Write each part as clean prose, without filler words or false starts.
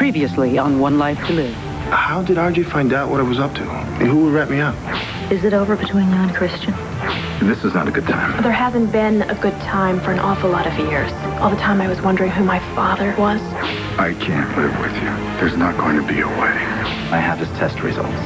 Previously on One Life to Live. How did RJ find out what I was up to? And who would rat me out? Is it over between you and Christian? This is not a good time. There hasn't been a good time for an awful lot of years. All the time I was wondering who my father was. I can't live with you. There's not going to be a wedding. I have his test results.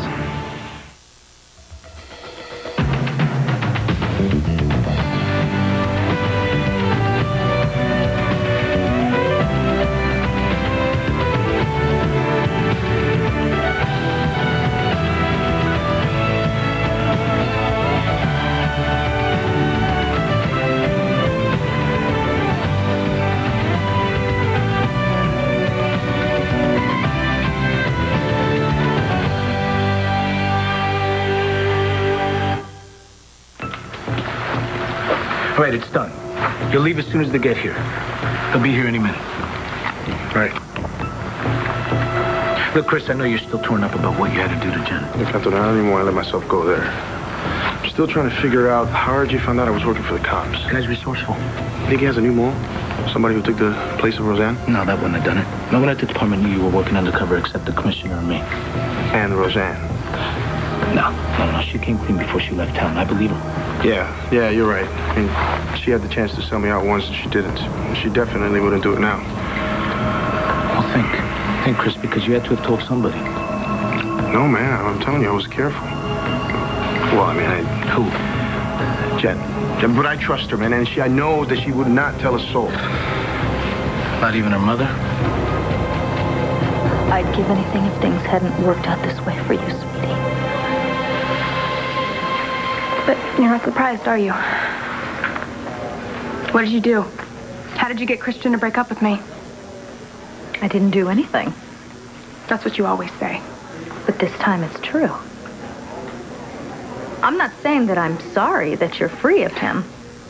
All right, it's done. You'll leave as soon as they get here. They'll be here any minute. Right. Look, Chris, I know you're still torn up about what you had to do to Jen. Look, I don't even want to let myself go there. I'm still trying to figure out how RJ found out I was working for the cops. This guy's resourceful. You think he has a new mole? Somebody who took the place of Roseanne? No, that wouldn't have done it. No one at the department knew you were working undercover except the commissioner and me. And Roseanne. No. She came clean before she left town. I believe her. Yeah, you're right. I mean, she had the chance to sell me out once and she didn't. She definitely wouldn't do it now. Well, think, Chris, because you had to have told somebody. No, man, I'm telling you, I was careful. Well, I mean, Who? Jen, but I trust her, man, and I know that she would not tell a soul. Not even her mother? I'd give anything if things hadn't worked out this way for you, sweetie. But you're not surprised, are you? What did you do? How did you get Christian to break up with me? I didn't do anything. That's what you always say. But this time it's true. I'm not saying that I'm sorry that you're free of him.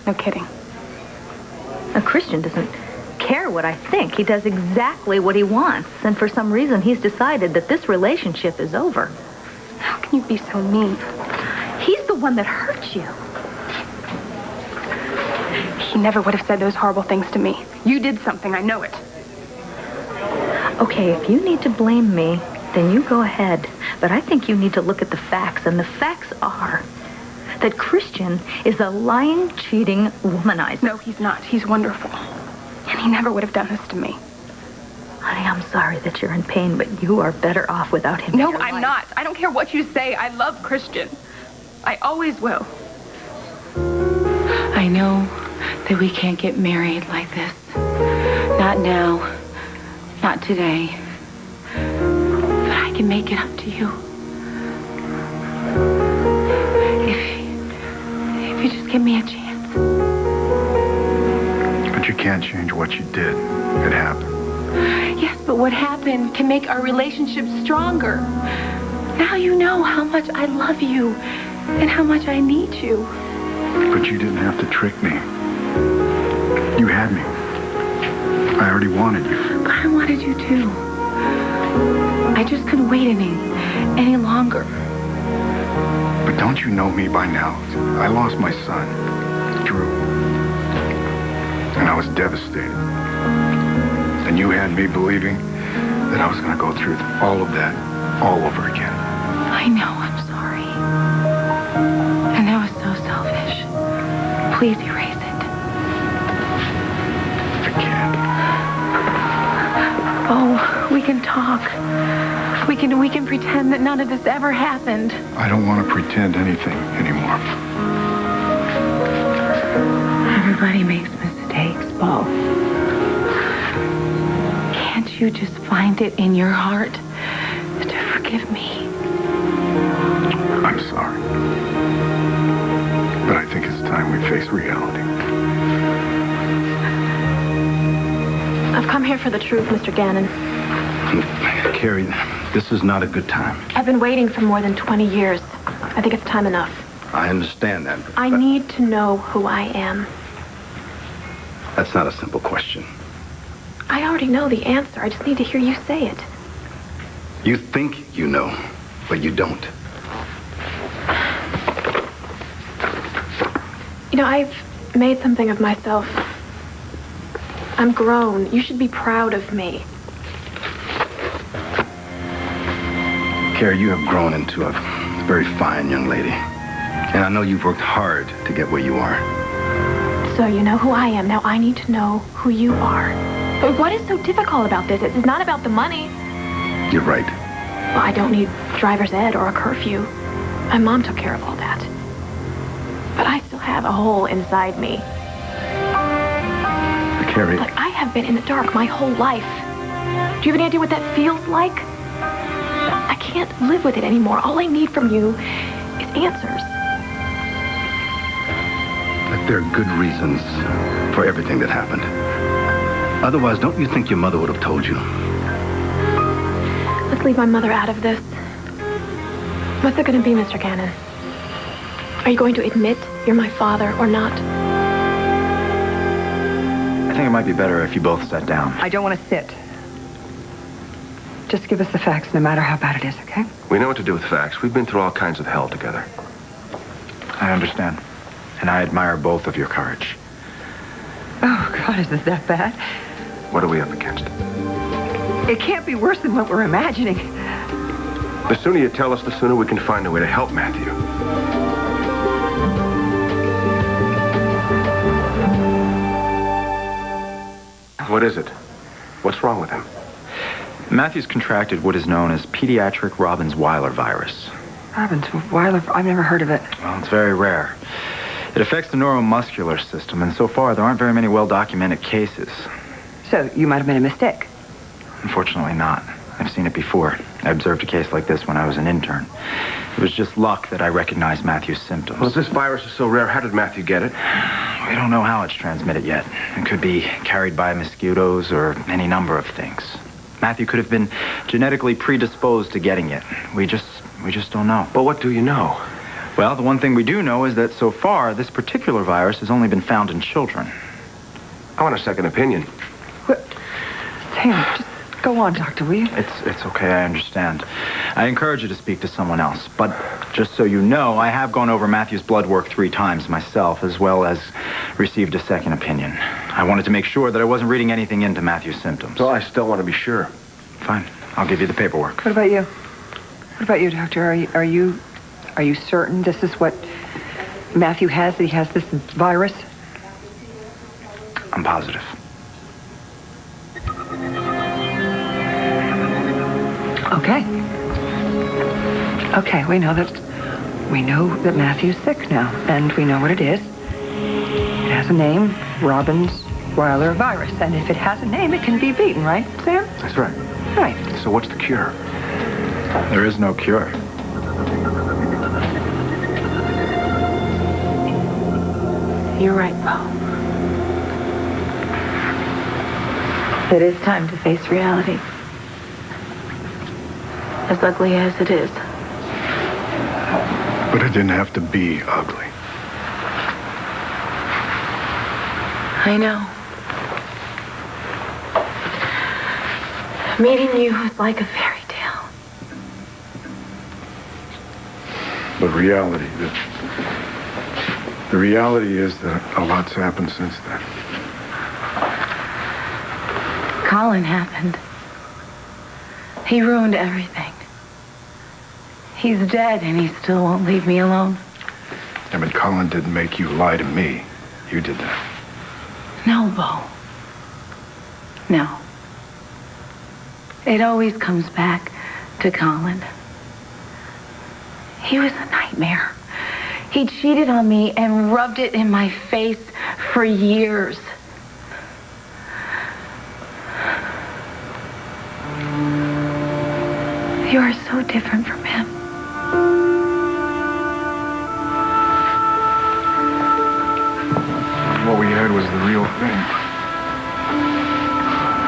No kidding. A Christian doesn't care what I think. He does exactly what he wants. And for some reason, he's decided that this relationship is over. How can you be so mean? He's the one that hurt you. He never would have said those horrible things to me. You did something, I know it. Okay, if you need to blame me, then you go ahead. But I think you need to look at the facts, and the facts are that Christian is a lying, cheating womanizer. No, he's not. He's wonderful. And he never would have done this to me. Honey, I'm sorry that you're in pain, but you are better off without him. No, I'm not. I don't care what you say. I love Christian. I always will. I know that we can't get married like this. Not now. Not today. But I can make it up to you. If you just give me a chance. But you can't change what you did. It happened. Yes, but what happened can make our relationship stronger. Now you know how much I love you and how much I need you. But you didn't have to trick me. You had me. I already wanted you. But I wanted you too. I just couldn't wait any longer. But don't you know me by now? I lost my son, Drew. And I was devastated. And you had me believing that I was going to go through all of that all over again. I know, I'm sorry. And that was so selfish. Please erase it. I can't. Oh, we can talk. We can pretend that none of this ever happened. I don't want to pretend anything anymore. Everybody makes mistakes, Bo. Can't you just find it in your heart to forgive me? I'm sorry. But I think it's time we face reality. I've come here for the truth, Mr. Gannon. Carrie, this is not a good time. I've been waiting for more than 20 years. I think it's time enough. I understand that. I need to know who I am. That's not a simple question. I already know the answer. I just need to hear you say it. You think you know, but you don't. You know, I've made something of myself. I'm grown. You should be proud of me. Carrie, you have grown into a very fine young lady. And I know you've worked hard to get where you are. So you know who I am. Now I need to know who you are. But what is so difficult about this? It's not about the money. You're right. Well, I don't need driver's ed or a curfew. My mom took care of all that. But I still have a hole inside me. Carrie. Like, I have been in the dark my whole life. Do you have any idea what that feels like? I can't live with it anymore. All I need from you is answers. But there are good reasons for everything that happened. Otherwise, don't you think your mother would have told you? Let's leave my mother out of this. What's it going to be, Mr. Cannon? Are you going to admit you're my father or not? I think it might be better if you both sat down. I don't want to sit. Just give us the facts, no matter how bad it is, okay? We know what to do with facts. We've been through all kinds of hell together. I understand. And I admire both of your courage. Oh, God, is it that bad? What are we up against? It can't be worse than what we're imagining. The sooner you tell us, the sooner we can find a way to help Matthew. What is it? What's wrong with him? Matthew's contracted what is known as pediatric Robbins-Weiler virus. Robbins-Weiler? I've never heard of it. Well, it's very rare. It affects the neuromuscular system, and so far there aren't very many well-documented cases. So, you might have made a mistake. Unfortunately not. I've seen it before. I observed a case like this when I was an intern. It was just luck that I recognized Matthew's symptoms. Well, if this virus is so rare, how did Matthew get it? We don't know how it's transmitted yet. It could be carried by mosquitoes or any number of things. Matthew could have been genetically predisposed to getting it. We just don't know. But what do you know? Well, the one thing we do know is that so far, this particular virus has only been found in children. I want a second opinion. Sam, just go on, Doctor, will you? It's okay, I understand. I encourage you to speak to someone else. But just so you know, I have gone over Matthew's blood work 3 times myself, as well as received a second opinion. I wanted to make sure that I wasn't reading anything into Matthew's symptoms. Well, I still want to be sure. Fine. I'll give you the paperwork. What about you? What about you, Doctor? Are you certain this is what Matthew has, that he has this virus? I'm positive. Okay, we know that Matthew's sick now, and we know what it is. It has a name, Robbins-Weiler virus, and if it has a name, it can be beaten, right, Sam? That's right. Right. So what's the cure? There is no cure. You're right, Bo. It is time to face reality. As ugly as it is. But it didn't have to be ugly. I know. Meeting you was like a fairy tale. But the reality is that a lot's happened since then. Colin happened. He ruined everything. He's dead, and he still won't leave me alone. I mean, Colin didn't make you lie to me. You did that. No, Bo. No. It always comes back to Colin. He was a nightmare. He cheated on me and rubbed it in my face for years. You are so different from him. What we had was the real thing.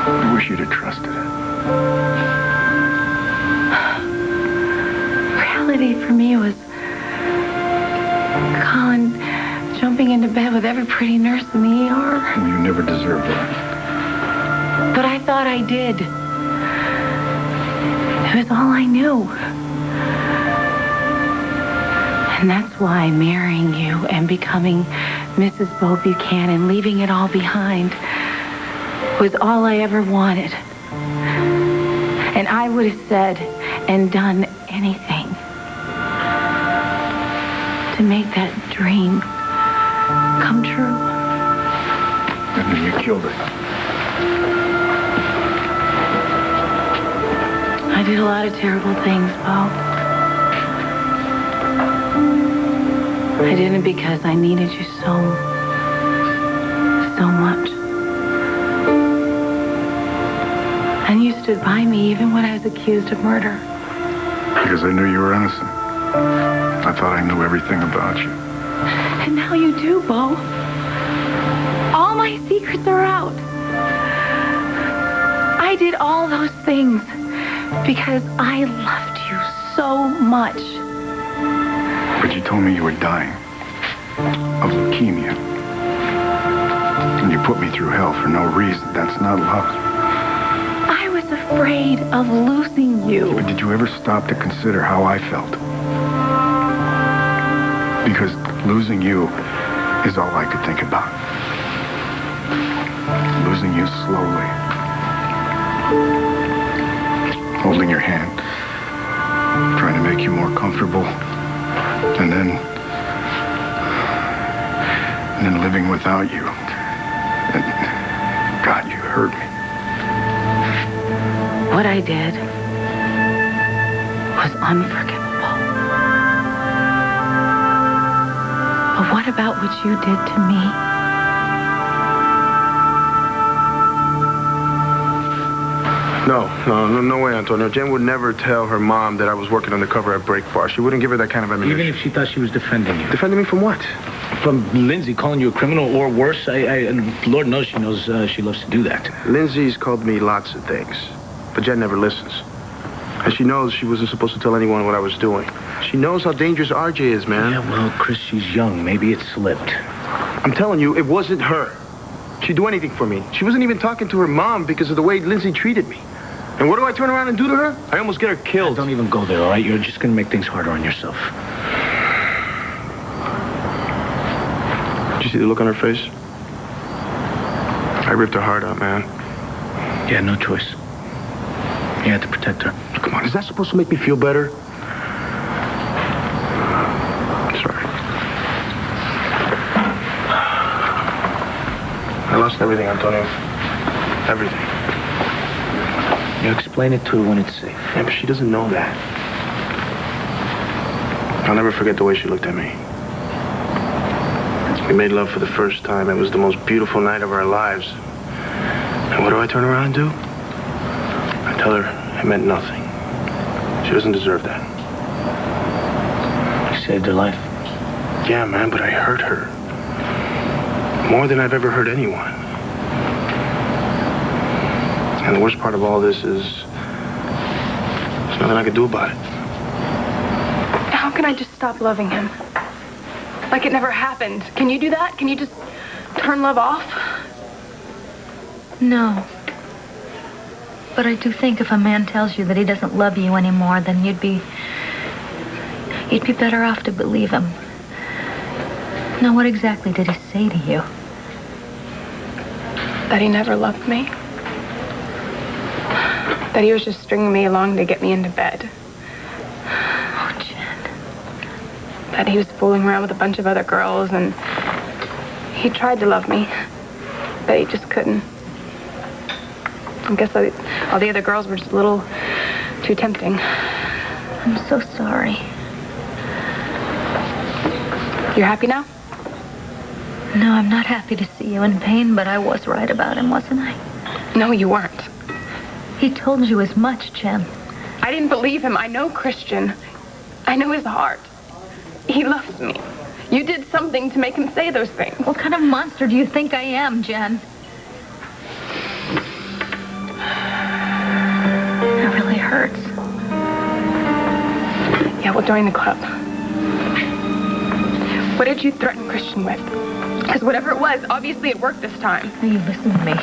I wish you'd have trusted it. Reality for me was Colin jumping into bed with every pretty nurse in the ER. You never deserved that. But I thought I did. It was all I knew. And that's why marrying you and becoming Mrs. Bo Buchanan, leaving it all behind, was all I ever wanted. And I would have said and done anything to make that dream come true. And then you killed her. I did a lot of terrible things, Bo. I did it because I needed you so much. And you stood by me even when I was accused of murder. Because I knew you were innocent. I thought I knew everything about you. And now you do, Bo. All my secrets are out. I did all those things because I loved you so much. But you told me you were dying of leukemia. And you put me through hell for no reason. That's not love. I was afraid of losing you. But did you ever stop to consider how I felt? Because losing you is all I could think about. Losing you slowly. Holding your hand. Trying to make you more comfortable. And then living without you. And God, you hurt me. What I did was unforgivable. But what about what you did to me? No way, Antonio. Jen would never tell her mom that I was working undercover at Break Bar. She wouldn't give her that kind of ammunition. Even if she thought she was defending you. Defending me from what? From Lindsay calling you a criminal or worse. And Lord knows she loves to do that. Lindsay's called me lots of things, but Jen never listens. And she knows she wasn't supposed to tell anyone what I was doing. She knows how dangerous RJ is, man. Yeah, well, Chris, she's young. Maybe it slipped. I'm telling you, it wasn't her. She'd do anything for me. She wasn't even talking to her mom because of the way Lindsay treated me. And what do I turn around and do to her? I almost get her killed. Don't even go there, all right? You're just going to make things harder on yourself. Did you see the look on her face? I ripped her heart out, man. Yeah, no choice. You had to protect her. Come on, is that supposed to make me feel better? Sorry. I lost everything, Antonio. Everything. You explain it to her when it's safe. Yeah, but she doesn't know that. I'll never forget the way she looked at me. We made love for the first time. It was the most beautiful night of our lives. And what do I turn around and do? I tell her it meant nothing. She doesn't deserve that. You saved her life. Yeah, man, but I hurt her. More than I've ever hurt anyone. And the worst part of all this is there's nothing I can do about it. How can I just stop loving him? Like it never happened. Can you do that? Can you just turn love off? No. But I do think if a man tells you that he doesn't love you anymore, then you'd be better off to believe him. Now, what exactly did he say to you? That he never loved me. That he was just stringing me along to get me into bed. Oh, Jen. That he was fooling around with a bunch of other girls, and he tried to love me, but he just couldn't. I guess all the other girls were just a little too tempting. I'm so sorry. You're happy now? No, I'm not happy to see you in pain, but I was right about him, wasn't I? No, you weren't. He told you as much, Jen. I didn't believe him. I know Christian. I know his heart. He loves me. You did something to make him say those things. What kind of monster do you think I am, Jen? It really hurts. Yeah, we'll join the club. What did you threaten Christian with? Because whatever it was, obviously it worked this time. Now, you listen to me.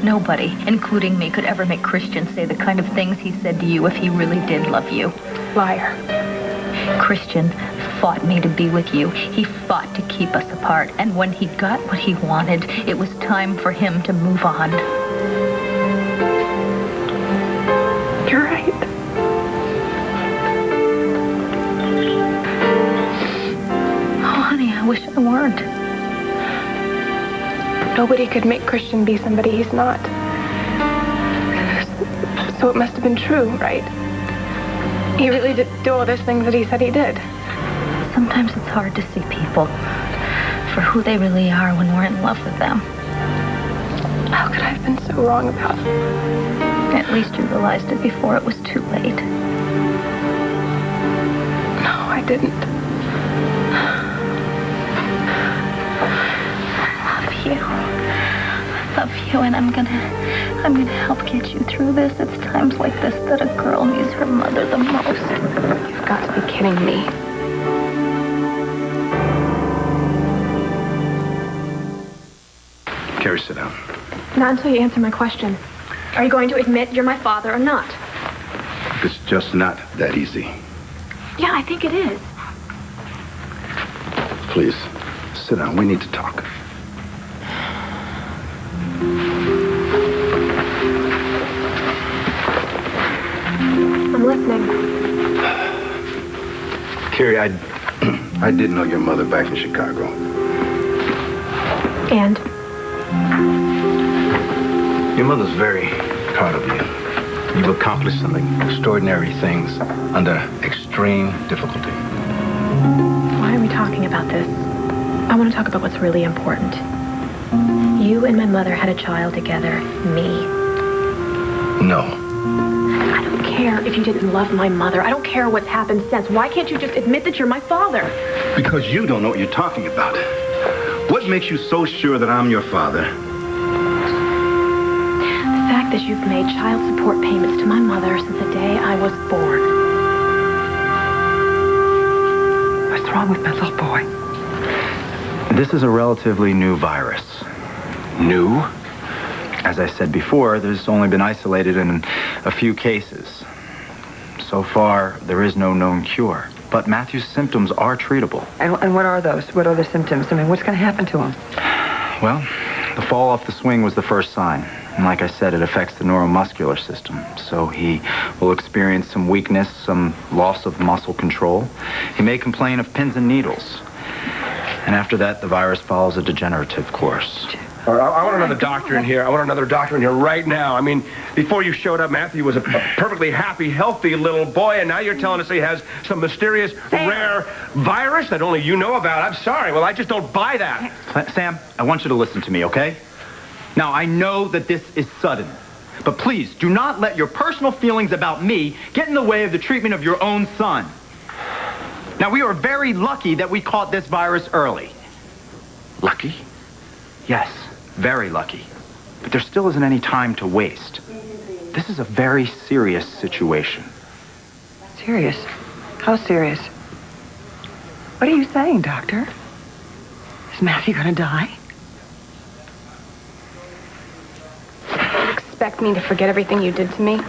Nobody, including me, could ever make Christian say the kind of things he said to you if he really did love you. Liar. Christian fought me to be with you. He fought to keep us apart. And when he got what he wanted, it was time for him to move on. You're right. Nobody could make Christian be somebody he's not. So it must have been true, right? He really did do all those things that he said he did. Sometimes it's hard to see people for who they really are when we're in love with them. How could I have been so wrong about him? At least you realized it before it was too late. No, I didn't. I love you, and I'm gonna help get you through this. It's times like this that a girl needs her mother the most. You've got to be kidding me. Carrie, sit down. Not until you answer my question. Are you going to admit you're my father or not? It's just not that easy. Yeah, I think it is. Please, sit down. We need to talk. I'm listening. Carrie, I did know your mother back in Chicago. And? Your mother's very proud of you. You've accomplished some extraordinary things under extreme difficulty. Why are we talking about this? I want to talk about what's really important. You and my mother had a child together, me. No. I don't care if you didn't love my mother. I don't care what's happened since. Why can't you just admit that you're my father? Because you don't know what you're talking about. What makes you so sure that I'm your father? The fact that you've made child support payments to my mother since the day I was born. What's wrong with my little boy? This is a relatively new virus. New? As I said before, there's only been isolated in a few cases. So far, there is no known cure. But Matthew's symptoms are treatable. And what are those? What are the symptoms? I mean, what's going to happen to him? Well, the fall off the swing was the first sign. And like I said, it affects the neuromuscular system. So he will experience some weakness, some loss of muscle control. He may complain of pins and needles. And after that, the virus follows a degenerative course. All right, I want another doctor in here. I want another doctor in here right now. I mean, before you showed up, Matthew was a perfectly happy, healthy little boy, and now you're telling us he has some mysterious, rare virus that only you know about. I'm sorry. Well, I just don't buy that. Sam, I want you to listen to me, okay? Now, I know that this is sudden, but please do not let your personal feelings about me get in the way of the treatment of your own son. Now, we are very lucky that we caught this virus early. Lucky? Yes, very lucky. But there still isn't any time to waste. This is a very serious situation. Serious? How serious? What are you saying, Doctor? Is Matthew going to die? You expect me to forget everything you did to me?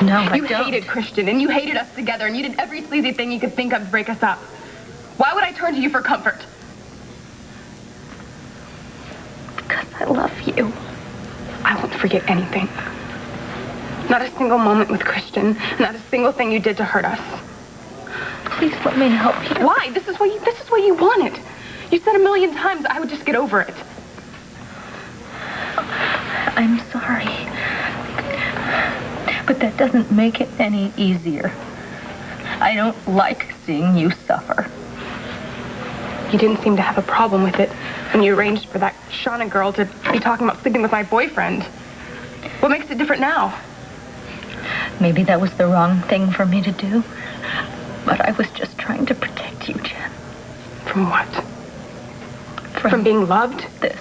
No, I You don't. hated Christian, and you hated us together, and you did every sleazy thing you could think of to break us up. Why would I turn to you for comfort? Because I love you. I won't forget anything. Not a single moment with Christian. Not a single thing you did to hurt us. Please let me help you. Why? This is what you wanted. You said 1,000,000 times I would just get over it. I'm sorry. But that doesn't make it any easier. I don't like seeing you suffer. You didn't seem to have a problem with it when you arranged for that Shauna girl to be talking about sleeping with my boyfriend. What makes it different now? Maybe that was the wrong thing for me to do. But I was just trying to protect you, Jen. From what? From being loved? This.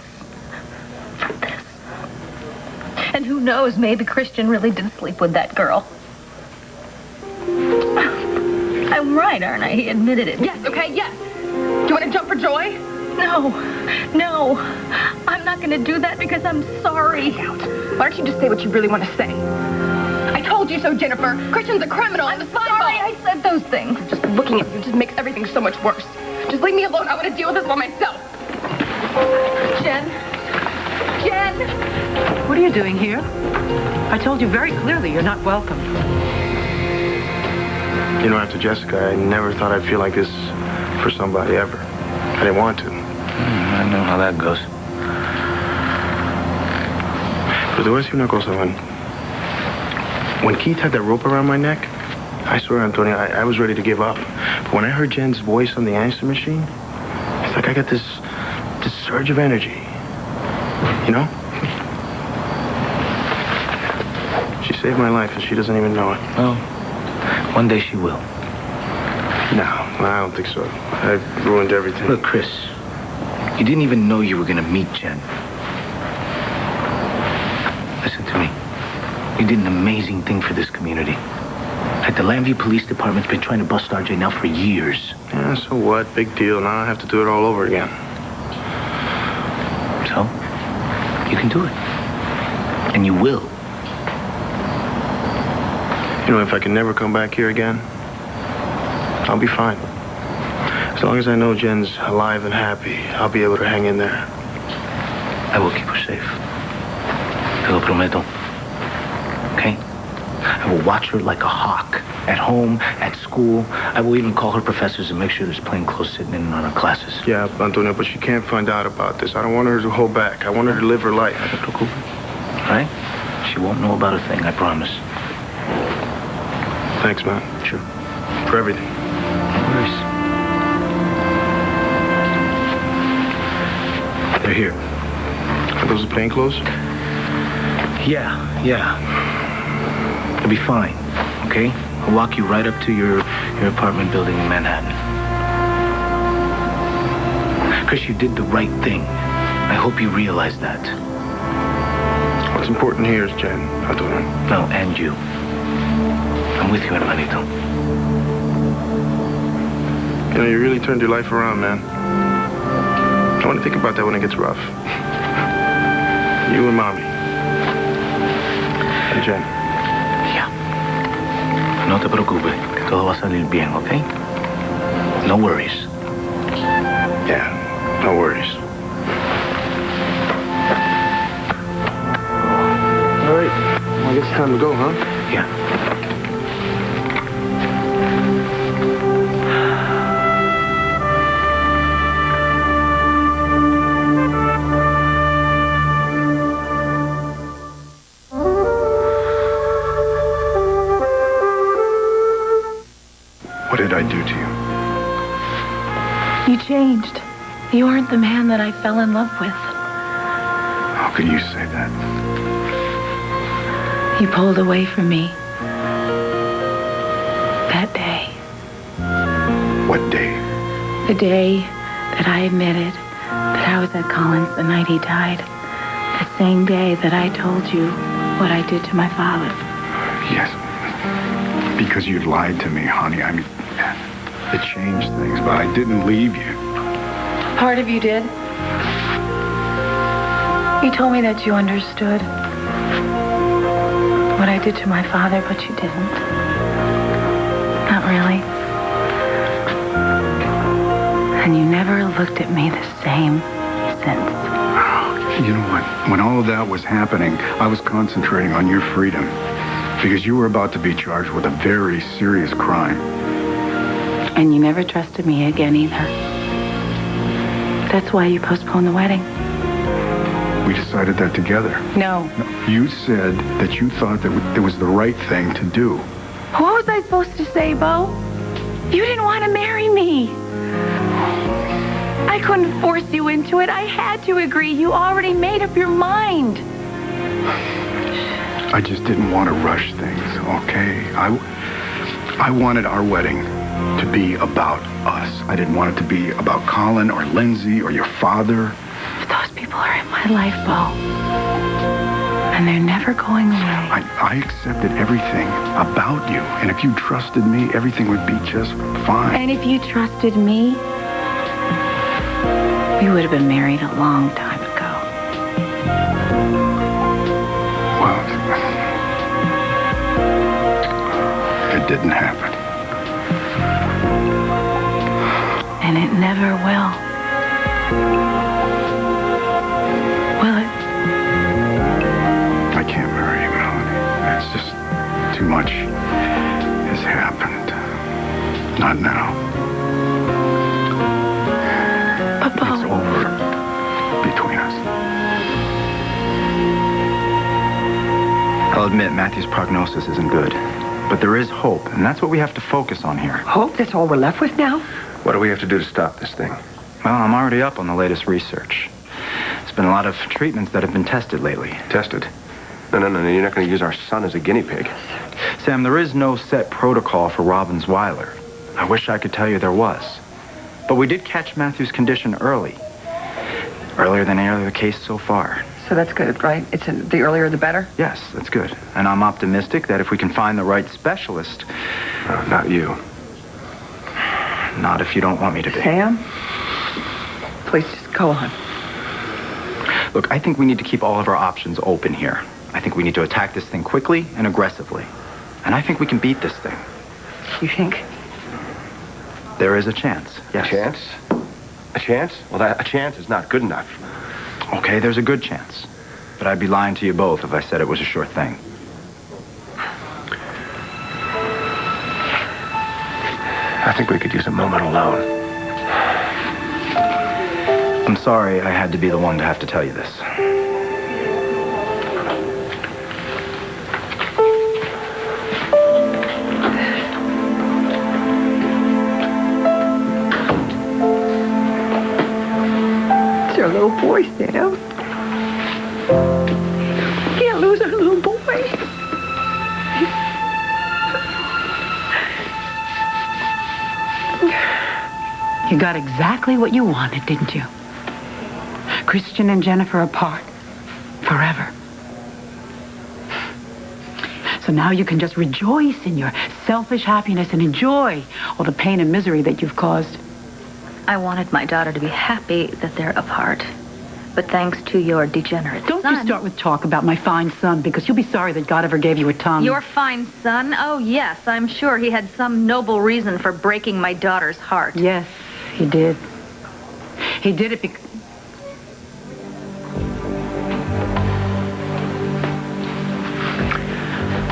From this. And who knows, maybe Christian really did sleep with that girl. I'm right, aren't I? He admitted it. Yes, okay, yes. Do you want to jump for joy? No. I'm not going to do that because I'm sorry. Why don't you just say what you really want to say? I told you so, Jennifer. Christian's a criminal. I'm sorry I said those things. Just looking at you just makes everything so much worse. Just leave me alone. I want to deal with this by myself. Jen. What are you doing here? I told you very clearly you're not welcome. You know, after Jessica, I never thought I'd feel like this for somebody ever. I didn't want to. I know how that goes. Pero te voy a decir una cosa, man. When Keith had that rope around my neck, I swear, Antonio, I was ready to give up. But when I heard Jen's voice on the answer machine, it's like I got this surge of energy. You know? She saved my life, and she doesn't even know it. Well, one day she will. No, I don't think so. I've ruined everything. Look, Chris, you didn't even know you were going to meet Jen. Listen to me. You did an amazing thing for this community. Like the Lambview Police Department's been trying to bust RJ now for years. Yeah, so what? Big deal. Now I have to do it all over again. So, you can do it. And you will. You know, if I can never come back here again, I'll be fine. As long as I know Jen's alive and happy, I'll be able to hang in there. I will keep her safe. Te lo prometo. Okay? I will watch her like a hawk. At home, at school. I will even call her professors and make sure there's plain clothes sitting in on her classes. Yeah, Antonio, but she can't find out about this. I don't want her to hold back. I want her to live her life. Right? She won't know about a thing, I promise. Thanks, man. Sure. For everything. No worries. They're here. Are those the plain clothes? Yeah. You'll be fine, okay? I'll walk you right up to your apartment building in Manhattan. Chris, you did the right thing. I hope you realize that. What's important here is Jen, Antonio. No, and you. I'm with you, hermanito. You know, you really turned your life around, man. I want to think about that when it gets rough. You and Mommy. And Jen. Yeah. No te preocupes, que todo va a salir bien, okay? No worries. Yeah, no worries. All right. Well, I guess it's time to go, huh? Yeah. What did I do to you? You changed. You aren't the man that I fell in love with. How can you say that? You pulled away from me. That day. What day? The day that I admitted that I was at Collins the night he died. The same day that I told you what I did to my father. Yes. Because you lied to me, honey. I mean, it changed things, but I didn't leave you. Part of you did. You told me that you understood what I did to my father, but you didn't. Not really. And you never looked at me the same since. You know what? When all of that was happening, I was concentrating on your freedom. Because you were about to be charged with a very serious crime. And you never trusted me again either. That's why you postponed the wedding. We decided that together. No. You said that you thought that it was the right thing to do. What was I supposed to say, Bo? You didn't want to marry me. I couldn't force you into it. I had to agree. You already made up your mind. I just didn't want to rush things, okay? I wanted our wedding to be about us. I didn't want it to be about Colin or Lindsay or your father. Those people are in my life, Bo. And they're never going away. I accepted everything about you. And if you trusted me, everything would be just fine. And if you trusted me, we would have been married a long time ago. Well, it didn't happen. And it never will. Will it? I can't marry you, Melanie. It's just too much has happened. Not now. But Bo, It's over. I'll admit Matthew's prognosis isn't good. But there is hope, and that's what we have to focus on here. Hope? That's all we're left with now? What do we have to do to stop this thing? Well, I'm already up on the latest research. There's been a lot of treatments that have been tested lately. Tested? No. You're not going to use our son as a guinea pig. Sam, there is no set protocol for Robbins-Weiler. I wish I could tell you there was. But we did catch Matthew's condition early. Earlier than any other case so far. So that's good, right? The earlier the better? Yes, that's good. And I'm optimistic that if we can find the right specialist... not you. Not if you don't want me to be. Sam? Please just go on. Look, I think we need to keep all of our options open here. I think we need to attack this thing quickly and aggressively. And I think we can beat this thing. You think? There is a chance, yes. A chance? A chance? Well, a chance is not good enough. Okay, there's a good chance. But I'd be lying to you both if I said it was a sure thing. I think we could use a moment alone. I'm sorry I had to be the one to have to tell you this. It's our little boy, Santa. Can't lose our little boy. You got exactly what you wanted, didn't you? Christian and Jennifer apart. Forever. So now you can just rejoice in your selfish happiness and enjoy all the pain and misery that you've caused. I wanted my daughter to be happy that they're apart. But thanks to your degenerate Don't son... you start with talk about my fine son, because you'll be sorry that God ever gave you a tongue. Your fine son? Oh, yes, I'm sure he had some noble reason for breaking my daughter's heart. Yes, he did. He did it because...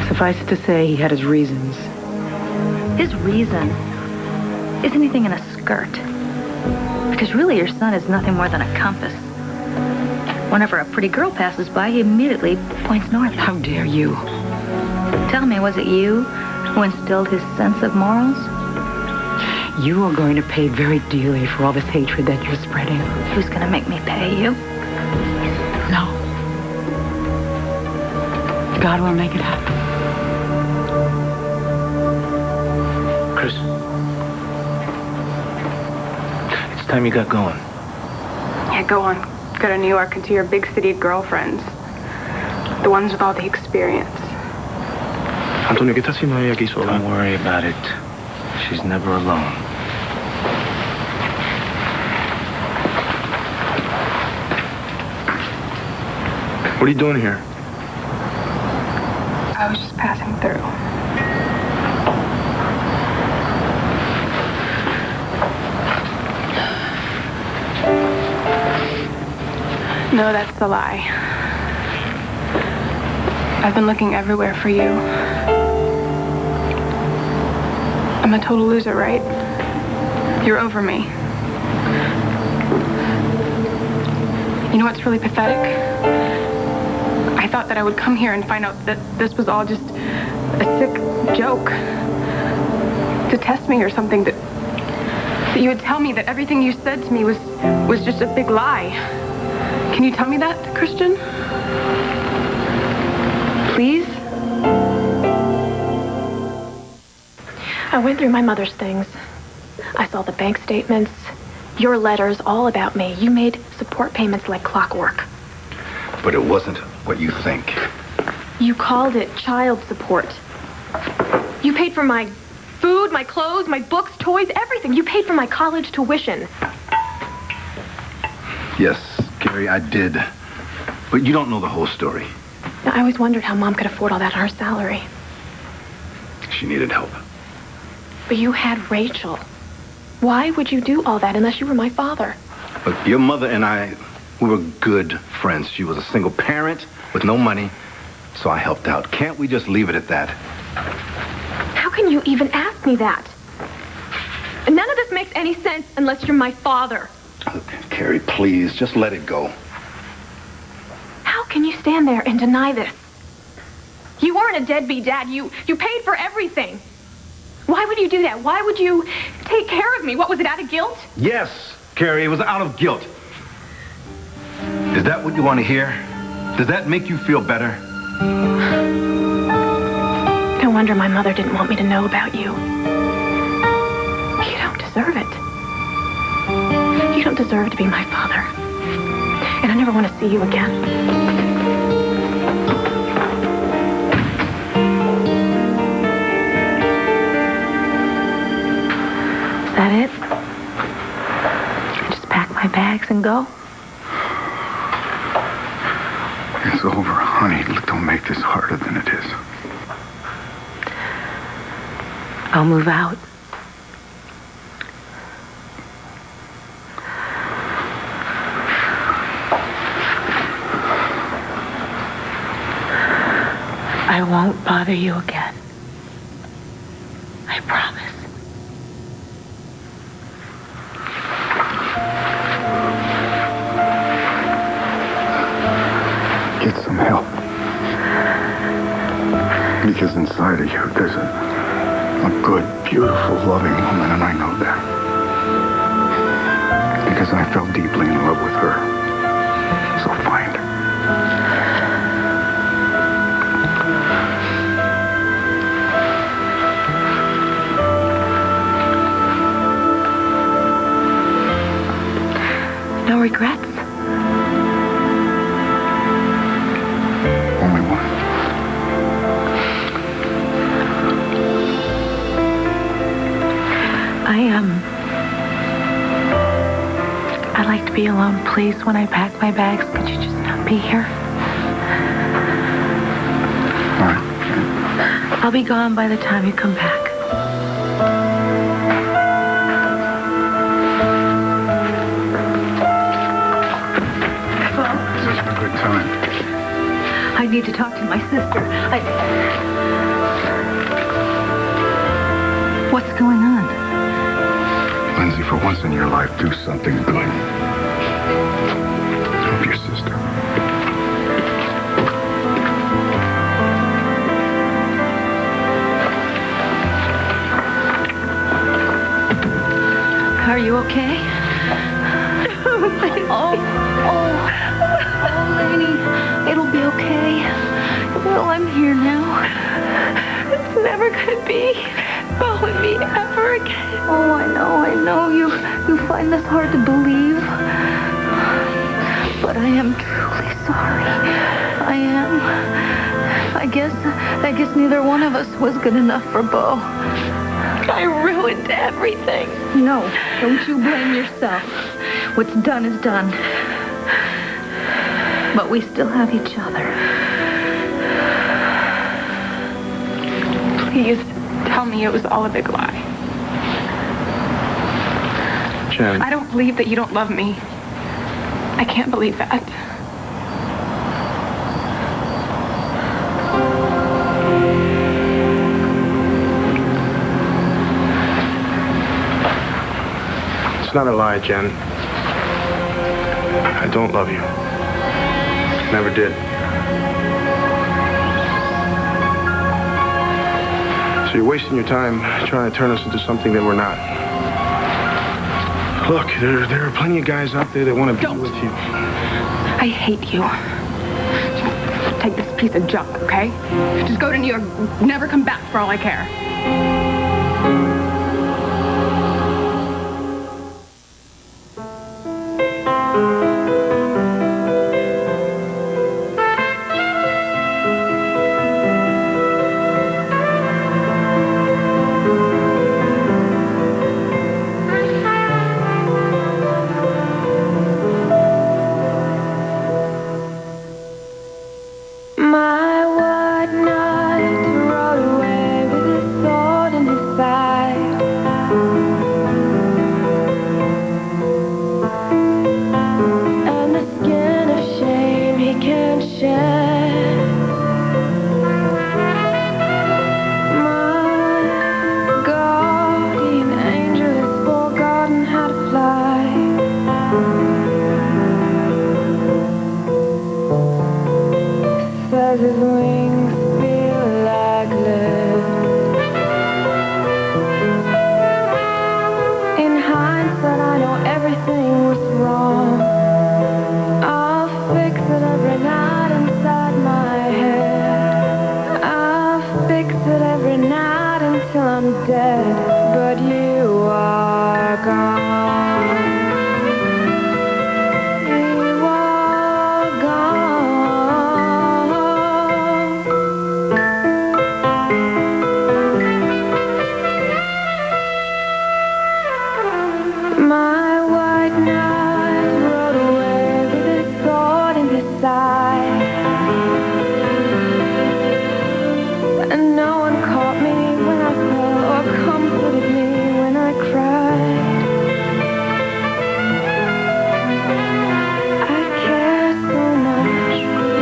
Suffice it to say, he had his reasons. His reason is anything in a skirt. Because really, your son is nothing more than a compass. Whenever a pretty girl passes by, he immediately points north. How dare you? Tell me, was it you who instilled his sense of morals? You are going to pay very dearly for all this hatred that you're spreading. Who's going to make me pay you? No. God will make it happen. Chris. It's time you got going. Yeah, go on. Go to New York and to your big city girlfriends. The ones with all the experience. Antonio, ¿qué está haciendo ella aquí sola? Don't worry about it. She's never alone. What are you doing here? I was just passing through. No, that's a lie. I've been looking everywhere for you. I'm a total loser, right? You're over me. You know what's really pathetic? I thought that I would come here and find out that this was all just a sick joke. To test me or something, that you would tell me that everything you said to me was just a big lie. Can you tell me that, Christian? Please? I went through my mother's things. I saw the bank statements, your letters, all about me. You made support payments like clockwork. But it wasn't what you think. You called it child support. You paid for my food, my clothes, my books, toys, everything. You paid for my college tuition. Yes, Gary, I did. But you don't know the whole story. Now, I always wondered how Mom could afford all that on her salary. She needed help. But you had Rachel. Why would you do all that unless you were my father? Look, your mother and I, we were good friends. She was a single parent with no money, so I helped out. Can't we just leave it at that? How can you even ask me that? None of this makes any sense unless you're my father. Look, Carrie, please, just let it go. How can you stand there and deny this? You weren't a deadbeat dad. You paid for everything. Why would you do that? Why would you take care of me? What, was it out of guilt? Yes, Carrie, it was out of guilt. Is that what you want to hear? Does that make you feel better? No wonder my mother didn't want me to know about you. You don't deserve it. You don't deserve to be my father. And I never want to see you again. Is that it? Just pack my bags and go? It's over, honey. Don't make this harder than it is. I'll move out. I won't bother you again. I promise. Get some help. Because inside of you, there's a good, beautiful, loving woman, and I know that. Because I fell deeply in love with her. So find her. No regrets? Only one. I like to be alone. Please, when I pack my bags, could you just not be here? All right. I'll be gone by the time you come back. This isn't a good time. I need to talk to my sister. What's going on? Lindsay, for once in your life, do something good. Help your sister. Are you okay? Oh, Lainey, it'll be okay. Well, I'm here now. It's never gonna be Bo and me ever again. Oh, I know. You find this hard to believe. But I am truly sorry. I am. I guess neither one of us was good enough for Bo. I ruined everything. No, don't you blame yourself. What's done is done. But we still have each other. Please tell me it was all a big lie. Jen. I don't believe that you don't love me. I can't believe that. It's not a lie, Jen. I don't love you. Never did. So you're wasting your time trying to turn us into something that we're not. Look, there are plenty of guys out there that want to be with you. I hate you. Just take this piece of junk, okay? Just go to New York, never come back for all I care. My white knight rode away with his sword and fix it every night until I'm dead, but you are gone. You are gone. My white knight rode away with his sword in his side, and no one caught me when I fell or comforted me when I cried. I care so much,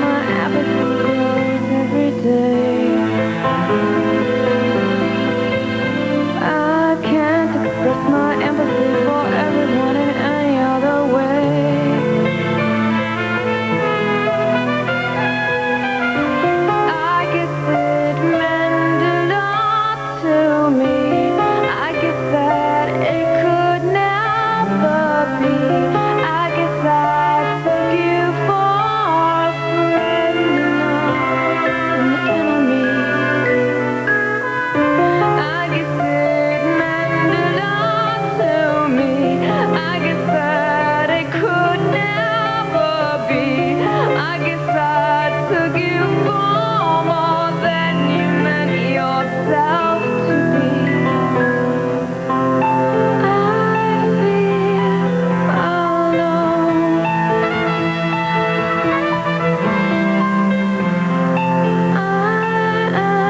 my apathy grows every day. I can't express my empathy for everyone in any other way. I guess it meant a lot to me. I guess that it could never be. I guess I took you for a friend and not an enemy. I guess it meant a lot to me. I guess that it could never be. I guess I took you for more than you meant yourself to be. I feel alone. I am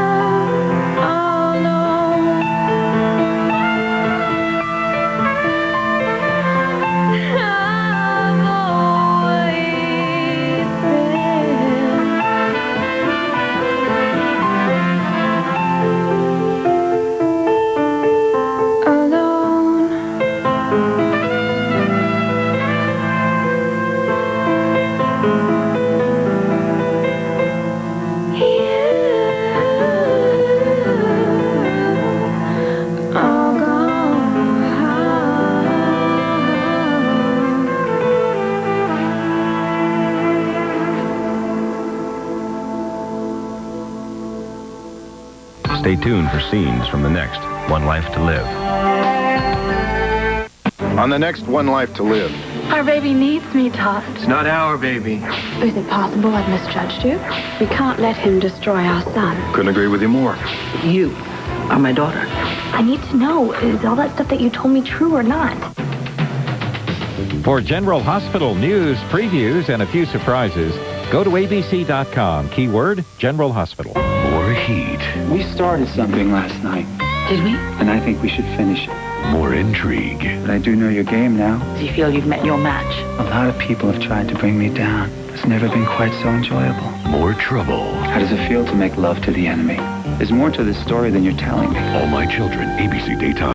alone. I've always been alone. You are gone. Stay tuned for scenes from the next One Life to Live. On the next One Life to Live. Our baby needs me, Todd. It's not our baby. Is it possible I've misjudged you? We can't let him destroy our son. Couldn't agree with you more. You are my daughter. I need to know, is all that stuff that you told me true or not? For General Hospital news, previews, and a few surprises, go to abc.com. Keyword General Hospital. More heat. We started something last night. Did we? And I think we should finish it. More intrigue. But I do know your game now. Do you feel you've met your match? A lot of people have tried to bring me down. It's never been quite so enjoyable. More trouble. How does it feel to make love to the enemy? There's more to this story than you're telling me. All My Children, ABC Daytime.